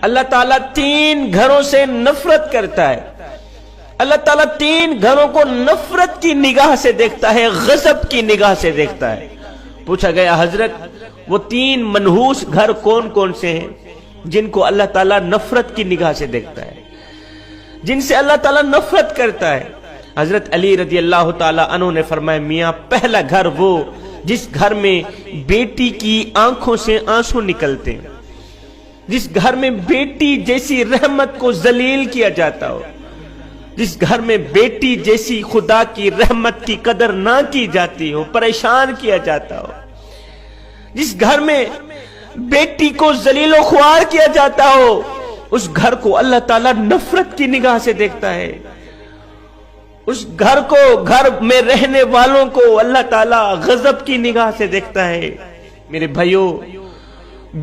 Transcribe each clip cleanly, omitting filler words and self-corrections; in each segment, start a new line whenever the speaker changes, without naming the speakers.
اللہ تعالیٰ 3 گھروں سے نفرت کرتا ہے. اللہ تعالیٰ 3 گھروں کو نفرت کی نگاہ سے دیکھتا ہے، غضب کی نگاہ سے دیکھتا ہے. پوچھا گیا حضرت وہ 3 منحوس گھر کون کون سے ہیں جن کو اللہ تعالیٰ نفرت کی نگاہ سے دیکھتا ہے، جن سے اللہ تعالیٰ نفرت کرتا ہے؟ حضرت علی رضی اللہ تعالیٰ عنہ نے فرمایا میاں پہلا گھر وہ جس گھر میں بیٹی کی آنکھوں سے آنسو نکلتے ہیں، جس گھر میں بیٹی جیسی رحمت کو ذلیل کیا جاتا ہو، جس گھر میں بیٹی جیسی خدا کی رحمت کی قدر نہ کی جاتی ہو، پریشان کیا جاتا ہو، جس گھر میں بیٹی کو ذلیل و خوار کیا جاتا ہو، اس گھر کو اللہ تعالیٰ نفرت کی نگاہ سے دیکھتا ہے. اس گھر کو، گھر میں رہنے والوں کو اللہ تعالیٰ غضب کی نگاہ سے دیکھتا ہے. میرے بھائیوں،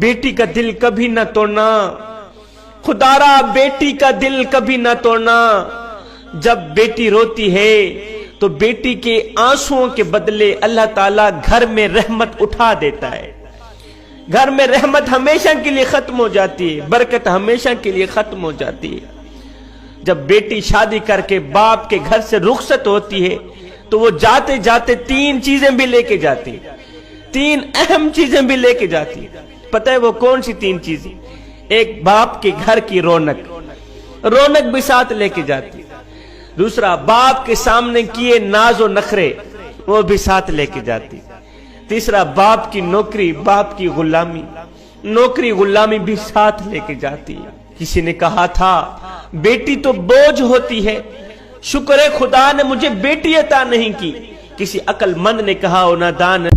بیٹی کا دل کبھی نہ توڑنا، خدارا بیٹی کا دل کبھی نہ توڑنا. جب بیٹی روتی ہے تو بیٹی کے آنسوؤں کے بدلے اللہ تعالیٰ گھر میں رحمت اٹھا دیتا ہے. گھر میں رحمت ہمیشہ کے لیے ختم ہو جاتی ہے، برکت ہمیشہ کے لیے ختم ہو جاتی ہے. جب بیٹی شادی کر کے باپ کے گھر سے رخصت ہوتی ہے تو وہ جاتے جاتے 3 چیزیں بھی لے کے جاتی ہے، 3 اہم چیزیں بھی لے کے جاتی ہے. پتہ ہے وہ کون سی 3 چیزیں؟ ایک باپ کے گھر کی رونق بھی ساتھ لے کے جاتی ہے. دوسرا باپ کے سامنے کیے ناز و نخرے وہ بھی ساتھ لے کے جاتی. تیسرا باپ کی نوکری، باپ کی نوکری غلامی بھی ساتھ لے کے جاتی ہے. کسی نے کہا تھا بیٹی تو بوجھ ہوتی ہے، شکر ہے خدا نے مجھے بیٹی عطا نہیں کی. کسی عقل مند نے کہا او نادان